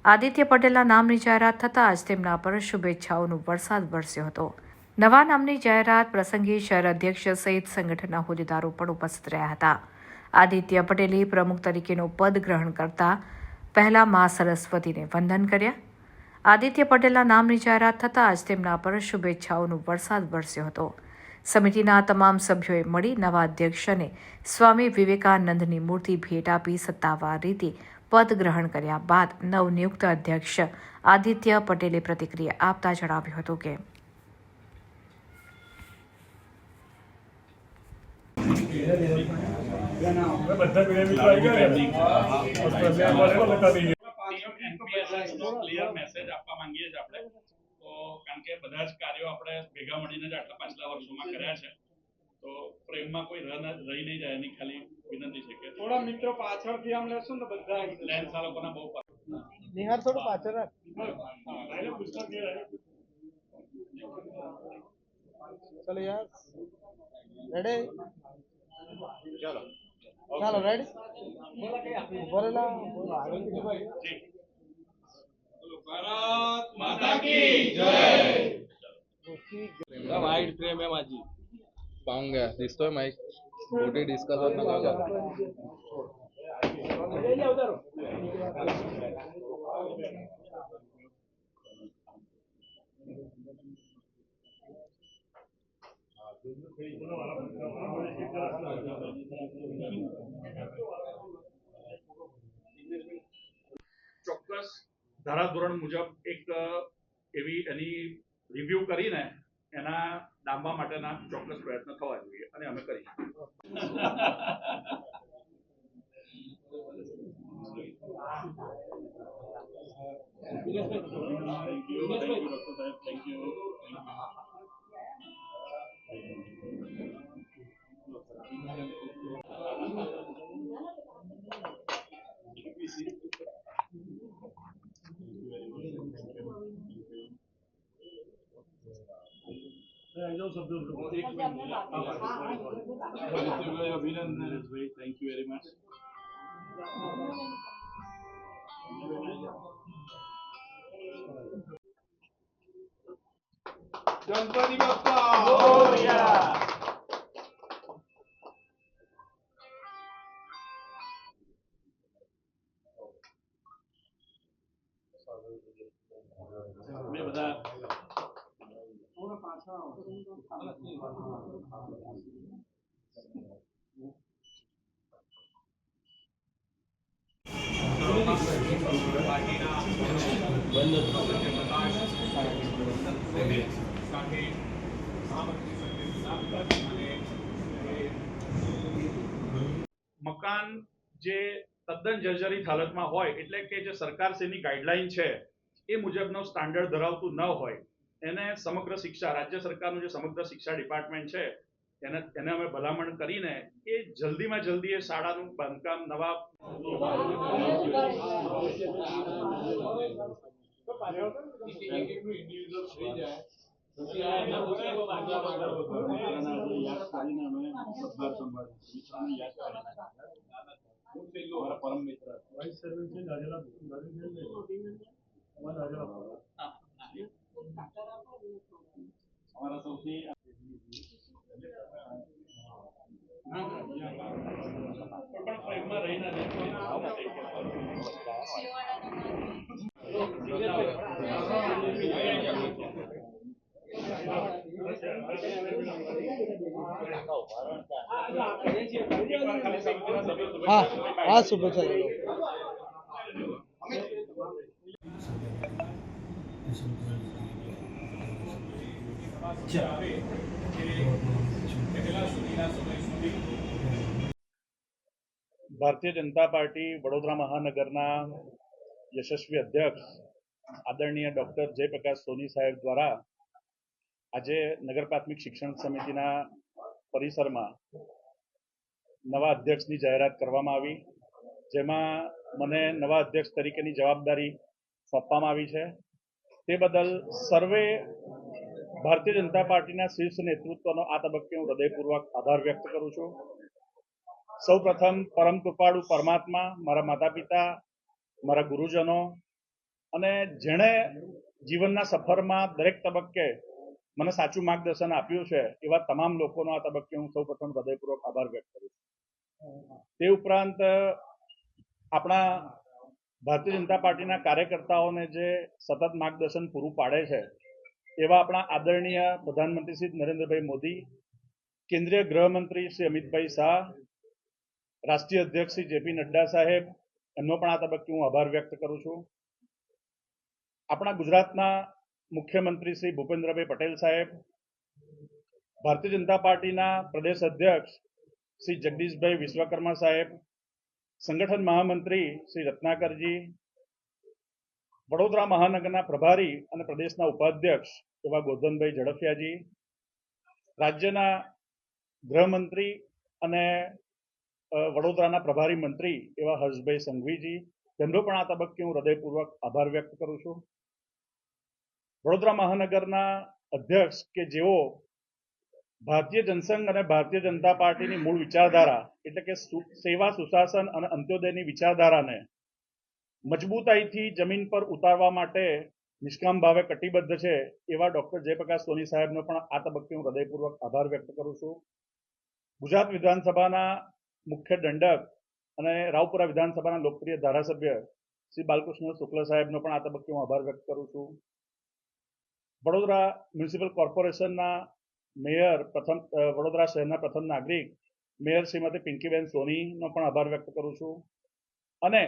આદિત્ય પટેલના નામની જાહેરાત થતાં જ તેમના પર શુભેચ્છાઓનો વરસાદ વરસ્યો હતો. નવા નામની જાહેરાત પ્રસંગે શહેર અધ્યક્ષ સહિત સંગઠનના હોદ્દેદારો પણ ઉપસ્થિત રહ્યા હતા. આદિત્ય પટેલે પ્રમુખ તરીકેનું પદ ગ્રહણ કરતા પહેલા મા સરસ્વતીને વંદન કર્યા. આદિત્ય પટેલના નામની જાહેરાત થતાં જ તેમના પર શુભેચ્છાઓનો વરસાદ વરસ્યો હતો. સમિતિના તમામ સભ્યોએ મળી નવા અધ્યક્ષને સ્વામી વિવેકાનંદની મૂર્તિ ભેટ આપી સત્તાવાર રીતે પદ ગ્રહણ કર્યા બાદ નવનિયુક્ત અધ્યક્ષ આદિત્ય પટેલે પ્રતિક્રિયા આપતા જણાવ્યું હતું કે ક્લિયર મેસેજ આપવા માંગીએ છીએ આપણે તો કારણ કે બધા જ કાર્યો આપણે ભેગા મળીને જ આટલા પાછલા વર્ષોમાં કર્યા છે તો પ્રેમમાં કોઈ રહી નહીં જાય એની ખાલી વિનંતી છે કે થોડા મિત્રો પાછળથી આમ લેશો ને બધા લેન્સ આ લોકોના બહુ નિહાર થોડું પાછળ રાખ ચલો યાર રેડી ચલો ચાલો રેડી બોલેલા ભારત માતા કી जय वाइड फ्रेम है माझी पाहूंगा दिसतोय माईक मोठी डिस्कस होत नका ચોક્કસ ધારાધોરણ મુજબ એક એવી એની રિવ્યુ કરીને એના ડામવા માટેના ચોક્કસ પ્રયત્ન થવા જોઈએ અને અમે કરીશું. Thank you very much. Ganpati Bappa મોરયા મેં બધા મકાન જે તદ્દન જર્જરિત હાલતમાં હોય એટલે કે જે સરકારશ્રીની ગાઈડલાઈન છે એ મુજબનો સ્ટાન્ડર્ડ ધરાવતું ન હોય એને સમગ્ર શિક્ષા રાજ્ય સરકારનું જે સમગ્ર શિક્ષા ડિપાર્ટમેન્ટ છે એને અમે ભલામણ કરીને એ જલ્દીમાં જલ્દી એ શાળાનું બાંધકામ નવા પરમ મિત્ર અમારા સૌથી પ્રેમમાં રહીને હા હા શુભેચ્છા ભારતીય જનતા પાર્ટી વડોદરા મહાનગરના યશસ્વી અધ્યક્ષ આદરણીય ડોક્ટર જયપ્રકાશ સોની સાહેબ દ્વારા આજે નગર પ્રાથમિક શિક્ષણ સમિતિના પરિસરમાં નવા અધ્યક્ષની જાહેરાત કરવામાં આવી, જેમાં મને નવા અધ્યક્ષ તરીકેની જવાબદારી સોંપવામાં આવી છે. તે બદલ સર્વે ભારતીય જનતા પાર્ટીના શીર્ષ નેતૃત્વનો આ તબક્કે હું હૃદયપૂર્વક આભાર વ્યક્ત કરું છું. સૌપ્રથમ પરમ કૃપાળુ પરમાત્મા, મારા માતા પિતા, મારા ગુરુજનો અને જેણે જીવનના સફરમાં દરેક તબક્કે મને સાચું માર્ગદર્શન આપ્યું છે એવા તમામ લોકોનો આ તબક્કે હું સૌપ્રથમ હૃદયપૂર્વક આભાર વ્યક્ત કરું છું. તે ઉપરાંત આપણા ભારતીય જનતા પાર્ટીના કાર્યકર્તાઓને જે સતત માર્ગદર્શન પૂરું પાડે છે એવા આપણા આદરણીય પ્રધાનમંત્રી શ્રી નરેન્દ્રભાઈ મોદી, કેન્દ્રીય ગૃહમંત્રી શ્રી અમિતભાઈ શાહ, રાષ્ટ્રીય અધ્યક્ષ શ્રી જેપી નડ્ડા સાહેબ, એમનો પણ આ તબક્કે હું આભાર વ્યક્ત કરું છું. આપણા ગુજરાતના મુખ્યમંત્રી શ્રી ભૂપેન્દ્રભાઈ પટેલ સાહેબ, ભારતીય જનતા પાર્ટીના પ્રદેશ અધ્યક્ષ શ્રી જગદીશભાઈ વિશ્વકર્મા સાહેબ, સંગઠન મહામંત્રી શ્રી રત્નાકરજી, વડોદરા મહાનગરના પ્રભારી અને પ્રદેશના ઉપાધ્યક્ષ એવા ગોરધનભાઈ ઝડફિયાજી, રાજ્યના ગૃહમંત્રી અને વડોદરાના પ્રભારી મંત્રી એવા હર્ષભાઈ સંઘવીજી, તેમનો પણ આ તબક્કે હું હૃદયપૂર્વક આભાર વ્યક્ત કરું છું. વડોદરા મહાનગરના અધ્યક્ષ કે જેઓ ભારતીય જનસંઘ અને ભારતીય જનતા પાર્ટીની મૂળ વિચારધારા એટલે કે સેવા, સુશાસન અને અંત્યોદયની વિચારધારાને મજબૂતાઈથી જમીન પર ઉતારવા માટે નિષ્કામ ભાવે કટિબદ્ધ છે એવા ડોક્ટર જયપ્રકાશ સોની સાહેબનો પણ આ તબક્કે હું હૃદયપૂર્વક આભાર વ્યક્ત કરું છું. ગુજરાત વિધાનસભાના મુખ્ય દંડક અને રાવપુરા વિધાનસભાના લોકપ્રિય ધારાસભ્ય શ્રી બાલકૃષ્ણ શુક્લ સાહેબનો પણ આ તબક્કે હું આભાર વ્યક્ત કરું છું. વડોદરા મ્યુનિસિપલ કોર્પોરેશનના મેયર, વડોદરા શહેરના પ્રથમ નાગરિક મેયર શ્રીમતી પિંકીબેન સોનીનો પણ આભાર વ્યક્ત કરું છું. અને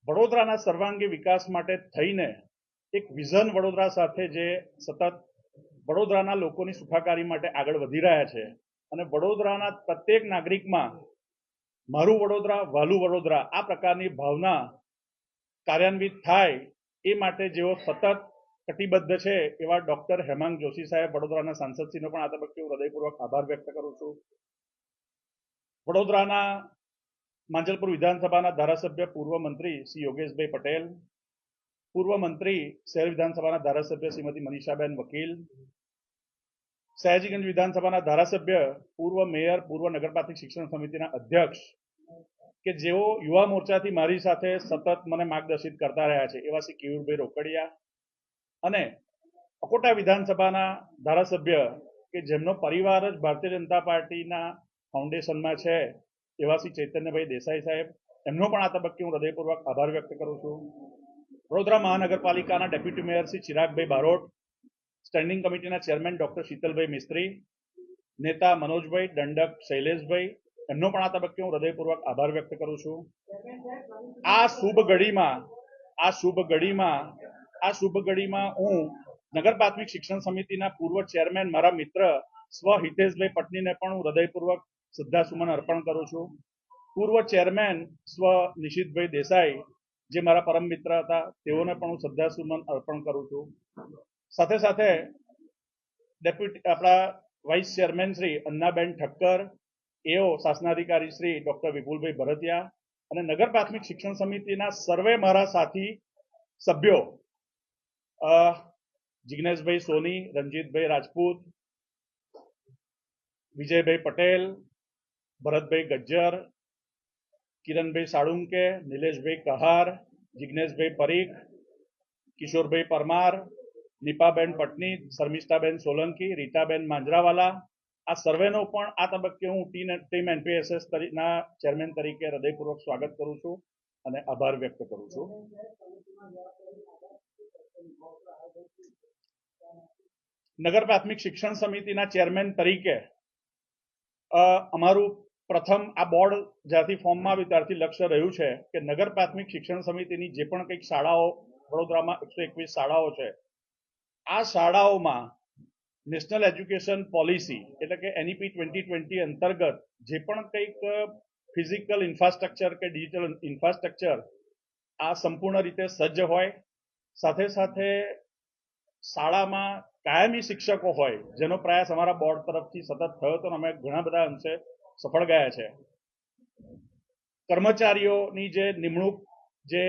વડોદરાના સર્વાંગી વિકાસ માટે થઈને એક વિઝન વડોદરા સાથે જે સતત વડોદરાના લોકોની સુખાકારી માટે આગળ વધી રહ્યા છે અને વડોદરાના પ્રત્યેક નાગરિકમાં મારું વડોદરા, વહાલું વડોદરા આ પ્રકારની ભાવના કાર્યાન્વિત થાય એ માટે જેઓ સતત કટિબદ્ધ છે એવા ડોક્ટર હેમાંગ જોશી સાહેબ, વડોદરાના સાંસદશ્રીનો પણ આ તબક્કે હું હૃદયપૂર્વક આભાર વ્યક્ત કરું છું. વડોદરાના માંજલપુર વિધાનસભાના ધારાસભ્ય પૂર્વ મંત્રી શ્રી યોગેશભાઈ પટેલ, પૂર્વ મંત્રી શહેર વિધાનસભાના ધારાસભ્ય શ્રીમતી મનીષાબેન વકીલ, સયાજીગંજ વિધાનસભાના ધારાસભ્ય, પૂર્વ મેયર, પૂર્વ નગર પ્રાથમિક શિક્ષણ સમિતિના અધ્યક્ષ કે જેઓ યુવા મોરચાથી મારી સાથે સતત મને માર્ગદર્શિત કરતા રહ્યા છે એવા શ્રી કેયુરભાઈ રોકડિયા અને અકોટા વિધાનસભાના ધારાસભ્ય કે જેમનો પરિવાર જ ભારતીય જનતા પાર્ટીના ફાઉન્ડેશનમાં છે એવા શ્રી ચૈતન્યભાઈ દેસાઈ સાહેબ, એમનો પણ આ તબક્કે હું હૃદયપૂર્વક આભાર વ્યક્ત કરું છું. વડોદરા મહાનગરપાલિકાના ડેપ્યુટી મેયર શ્રી ચિરાગભાઈ બારોટ, સ્ટેન્ડિંગ કમિટીના ચેરમેન ડોક્ટર શીતલભાઈ મિસ્ત્રી, નેતા મનોજભાઈ, દંડક શૈલેષભાઈ, એમનો પણ આ તબક્કે હું હૃદયપૂર્વક આભાર વ્યક્ત કરું છું. આ શુભ ઘડીમાં હું નગર પ્રાથમિક શિક્ષણ સમિતિના પૂર્વ ચેરમેન મારા મિત્ર સ્વ હિતેશભાઈ પટનીને પણ હું હૃદયપૂર્વક શ્રદ્ધાસુમન અર્પણ કરું છું. પૂર્વ ચેરમેન સ્વ નિશિતભાઈ દેસાઈ જે મારા પરમ મિત્ર હતા તેઓને પણ હું શ્રદ્ધાસુમન અર્પણ કરું છું. સાથે સાથે આપણા વાઇસ ચેરમેન શ્રી અન્નાબેન ઠક્કર, એઓ શાસનાધિકારી શ્રી ડોક્ટર વિપુલભાઈ ભરતિયા અને નગર પ્રાથમિક શિક્ષણ સમિતિના સર્વે મારા સાથી સભ્યો જિગ્નેશભાઈ સોની, રંજીતભાઈ રાજપૂત, વિજયભાઈ પટેલ, ભરતભાઈ ગજ્જર, કિરણભાઈ સાળુંકે, નિલેશભાઈ કહાર, જિગ્નેશભાઈ પરીખ, કિશોરભાઈ પરમાર, નીપાબેન પટની, શર્મિષ્ઠાબેન સોલંકી, રીટાબેન માંજરાવાલા, આ સર્વેનો પણ આ તબક્કે હું ટીમ એનપીએસએસ ના ચેરમેન તરીકે હૃદયપૂર્વક સ્વાગત કરું છું અને આભાર વ્યક્ત કરું છું. નગર પ્રાથમિક શિક્ષણ સમિતિના ચેરમેન તરીકે અમારું પ્રથમ આ બોર્ડ જ્યારથી ફોર્મમાં આવ્યું ત્યારથી લક્ષ્ય રહ્યું છે કે નગર પ્રાથમિક શિક્ષણ સમિતિની જે પણ કંઈક શાળાઓ વડોદરામાં 121 શાળાઓ છે, આ શાળાઓમાં નેશનલ એજ્યુકેશન પોલિસી એટલે કે NEP 2020 અંતર્ગત જે પણ કંઈક ફિઝિકલ ઇન્ફ્રાસ્ટ્રક્ચર કે ડિજિટલ ઇન્ફ્રાસ્ટ્રક્ચર આ સંપૂર્ણ રીતે સજ્જ હોય, સાથે સાથે શાળામાં કાયમી શિક્ષકો હોય જેનો પ્રયાસ અમારા બોર્ડ તરફથી સતત થયો હતો અને અમે ઘણા બધા અંશે સફળ ગયા છે. કર્મચારીઓની જે નિમણૂક જે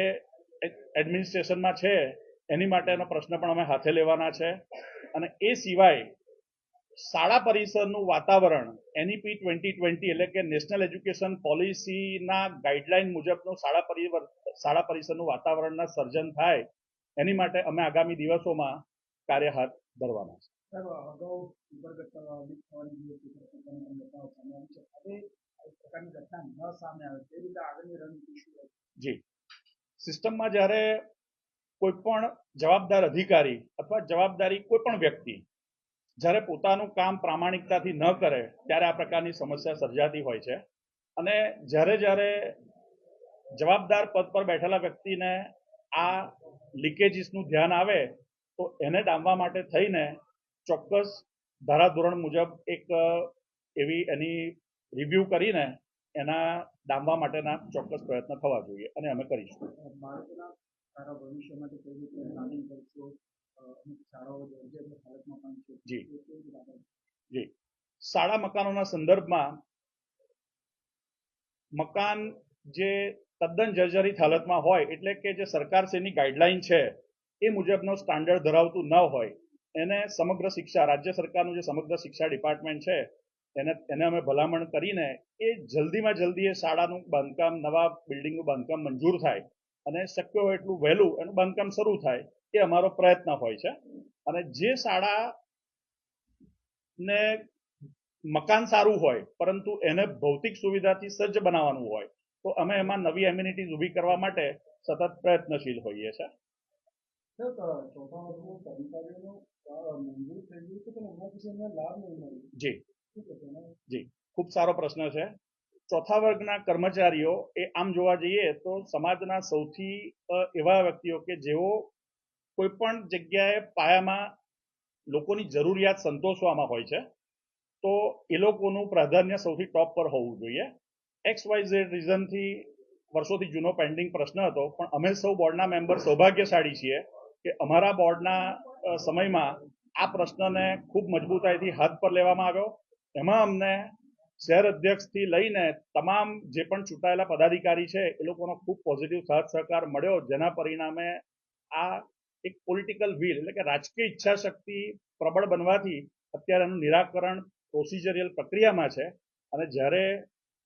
એડમિનિસ્ટ્રેશનમાં છે એની માટેનો પ્રશ્ન પણ અમે હાથે લેવાના છે અને એ સિવાય શાળા પરિસરનું વાતાવરણ NEP 2020 એટલે કે નેશનલ એજ્યુકેશન પોલિસીના ગાઈડલાઈન મુજબનું શાળા પરિસરનું વાતાવરણના સર્જન થાય એની માટે અમે આગામી દિવસોમાં કાર્ય હાથ ધરવાના છે. જી, સિસ્ટમમાં જ્યારે કોઈ પણ જવાબદાર અધિકારી અથવા જવાબદારી કોઈ પણ વ્યક્તિ જ્યારે પોતાનું કામ પ્રામાણિકતાથી ન કરે ત્યારે આ પ્રકારની સમસ્યા સર્જાતી હોય છે. અને જ્યારે જવાબદાર પદ પર બેઠેલા વ્યક્તિને આ લીકેજીસનું ધ્યાન આવે તો એને ડામવા માટે થઈને ચોક્કસ ધારાધોરણ મુજબ એક એવી એની રિવ્યૂ કરીને એના ડામવા માટેના ચોક્કસ પ્રયત્ન થવા જોઈએ અને અમે કરીશું. જી જી, શાળા મકાનોના સંદર્ભમાં મકાન જે તદ્દન જર્જરિત હાલતમાં હોય એટલે કે જે સરકારશ્રીની ગાઈડલાઈન છે એ મુજબનો સ્ટાન્ડર્ડ ધરાવતું ન હોય એને સમગ્ર શિક્ષા રાજ્ય સરકારનું જે સમગ્ર શિક્ષા ડિપાર્ટમેન્ટ છે એને અમે ભલામણ કરીને એ જલ્દીમાં જલ્દી એ શાળાનું બાંધકામ નવા બિલ્ડિંગનું બાંધકામ મંજૂર થાય અને શક્ય હોય એટલું વહેલું એનું બાંધકામ શરૂ થાય એ અમારો પ્રયત્ન હોય છે. અને જે શાળાને મકાન સારું હોય પરંતુ એને ભૌતિક સુવિધાથી સજ્જ બનાવવાનું હોય તો અમે એમાં નવી એમ્યુનિટીઝ ઊભી કરવા માટે સતત પ્રયત્નશીલ હોઈએ છીએ. જી જી, ખૂબ સારો પ્રશ્ન છે. ચોથા વર્ગના કર્મચારીઓ એ આમ જોવા જઈએ તો સમાજના સૌથી એવા વ્યક્તિઓ કે જેઓ કોઈ પણ જગ્યાએ પાયામાં લોકોની જરૂરિયાત સંતોષવામાં હોય છે તો એ લોકોનું પ્રાધાન્ય સૌથી ટોપ પર હોવું જોઈએ. XYZ રીઝનથી વર્ષોથી જૂનો પેન્ડિંગ પ્રશ્ન હતો પણ અમે સૌ બોર્ડના મેમ્બર સૌભાગ્યશાળી છીએ કે અમારા બોર્ડના સમયમાં આ પ્રશ્નને ખૂબ મજબૂતાઈથી હાથ પર લેવામાં આવ્યો. એમાં અમને શહેર અધ્યક્ષથી લઈને તમામ જે પણ ચૂંટાયેલા પદાધિકારી છે એ લોકોનો ખૂબ પોઝિટિવ સાથ સહકાર મળ્યો, જેના પરિણામે આ એક પોલિટિકલ વિલ એટલે કે રાજકીય ઈચ્છા શક્તિ પ્રબળ બનવાથી અત્યારે એનું નિરાકરણ પ્રોસિજરિયલ પ્રક્રિયામાં છે. અને જ્યારે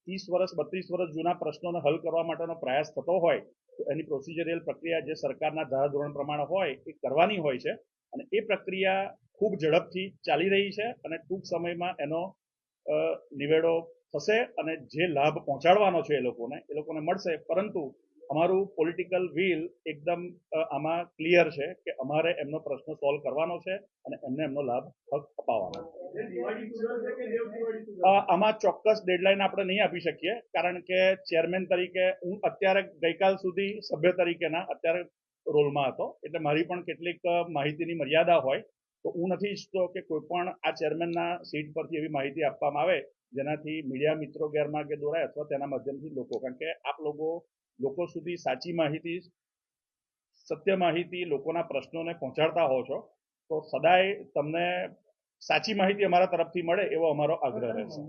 30 વર્ષ 32 વર્ષ જૂના પ્રશ્નોને હલ કરવા માટેનો પ્રયાસ થતો હોય તો એની પ્રોસિજરિયલ પ્રક્રિયા જે સરકારના ધારાધોરણ પ્રમાણે હોય એ કરવાની હોય છે. અને એ પ્રક્રિયા ખૂબ ઝડપથી ચાલી રહી છે અને ટૂંક સમયમાં એનો નિવેડો થશે અને જે લાભ પહોંચાડવાનો છે એ લોકોને મળશે. પરંતુ અમારું પોલિટિકલ વિલ એકદમ આમાં ક્લિયર છે કે અમારે એમનો પ્રશ્ન સોલ્વ કરવાનો છે અને એમને એમનો લાભ હક અપાવવાનો. આમાં ચોક્કસ ડેડલાઇન આપણે નહીં આપી શકીએ કારણ કે ચેરમેન તરીકે હું અત્યારે ગઈકાલ સુધી સભ્ય તરીકેના અત્યારે રોલમાં હતો એટલે મારી પણ કેટલીક માહિતીની મર્યાદા હોય તો હું નથી ઈચ્છતો કે કોઈ પણ આ ચેરમેનના સીટ પરથી એવી માહિતી આપવામાં આવે જેનાથી મીડિયા મિત્રો ગેરમાર્ગે દોરાય અથવા તેના માધ્યમથી લોકો, કારણ કે આપ લોકો સુધી સાચી માહિતી, સત્ય માહિતી, લોકોના પ્રશ્નોને પહોંચાડતા હો છો તો સદાય તમને સાચી માહિતી અમારા તરફથી મળે એવો અમારો આગ્રહ રહેશે.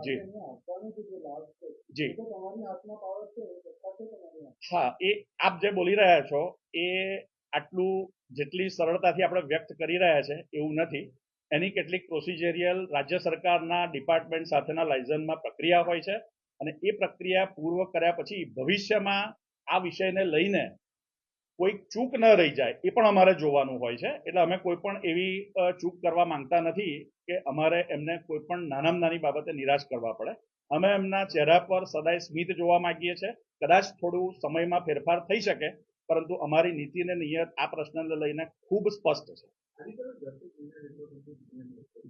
જી જી, હા, એ આપ જે બોલી રહ્યા છો એ આટલું જેટલી સરળતાથી આપણે વ્યક્ત કરી રહ્યા છે એવું નથી. એની કેટલીક પ્રોસિજરિયલ રાજ્ય સરકારના ડિપાર્ટમેન્ટ સાથેના લાયઝનમાં પ્રક્રિયા હોય છે અને એ પ્રક્રિયા પૂર્વ કર્યા પછી ભવિષ્યમાં આ વિષયને લઈને કોઈ ચૂક ન રહી જાય એ પણ અમારે જોવાનું હોય છે. એટલે અમે કોઈ પણ એવી ચૂક કરવા માંગતા નથી કે અમારે એમને કોઈ પણ નાનામાં નાની બાબતે નિરાશ કરવા પડે. અમે એમના ચહેરા પર સદાય સ્મિત જોવા માંગીએ છીએ. કદાચ થોડું સમયમાં ફેરફાર થઈ શકે પરંતુ અમારી નીતિ અને નિયત આ પ્રશ્નને લઈને ખૂબ સ્પષ્ટ છે.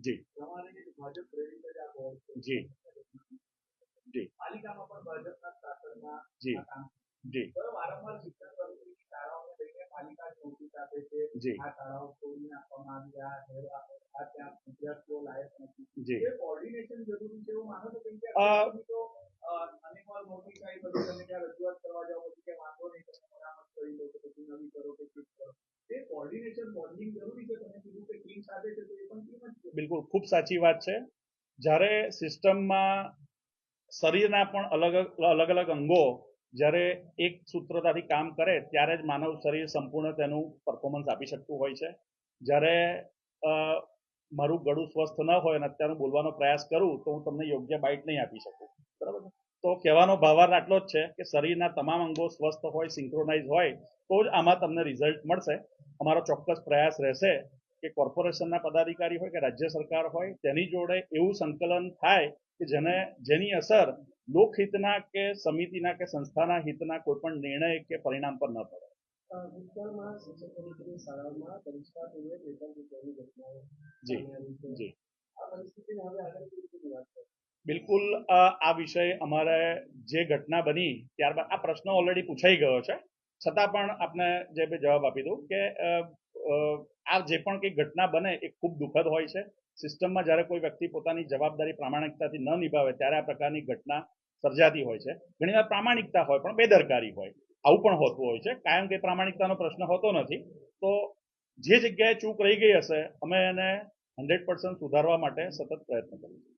જી જી જી જી જી જી જી, બિલકુલ ખૂબ સાચી વાત છે. જ્યારે સિસ્ટમમાં શરીરના પણ અલગ અલગ અંગો જ્યારે એક સૂત્રતાથી કામ કરે ત્યારે જ માનવ શરીર સંપૂર્ણ તેનું પરફોર્મન્સ આપી શકતું હોય છે. જ્યારે મારું ગળું સ્વસ્થ ન હોય અને અત્યારે બોલવાનો પ્રયાસ કરું તો હું તમને યોગ્ય બાઇટ નહીં આપી શકું, બરાબર. તો કહેવાનો ભાવાર્થ આટલો જ છે કે શરીરના તમામ અંગો સ્વસ્થ હોય, સિંક્રોનાઇઝ હોય તો જ આમાં તમને રિઝલ્ટ મળશે. અમારો ચોક્કસ પ્રયાસ રહેશે કે કોર્પોરેશનના પદાધિકારી હોય કે રાજ્ય સરકાર હોય તેની જોડે એવું સંકલન થાય કે જેની અસર લોકહિતના કે સમિતિના કે સંસ્થાના હિતના કોઈ પણ નિર્ણય કે પરિણામ પર ન પડે. જી જી બિલકુલ. આ વિષય અમારે જે ઘટના બની ત્યારબાદ આ પ્રશ્ન ઓલરેડી પૂછાઈ ગયો છે, છતાં પણ આપને જે જવાબ આપી દઉં કે આ જે પણ કંઈ ઘટના બને એ ખૂબ દુઃખદ હોય છે. સિસ્ટમમાં જ્યારે કોઈ વ્યક્તિ પોતાની જવાબદારી પ્રામાણિકતાથી ન નિભાવે ત્યારે આ પ્રકારની ઘટના સર્જાતી હોય છે. ઘણીવાર પ્રામાણિકતા હોય પણ બેદરકારી હોય, આવું પણ હોતું હોય છે. કાયમ કે પ્રામાણિકતાનો પ્રશ્ન હોતો નથી. તો જે જગ્યાએ ચૂક રહી ગઈ હશે અમે એને 100% સુધારવા માટે સતત પ્રયત્ન કરીશું.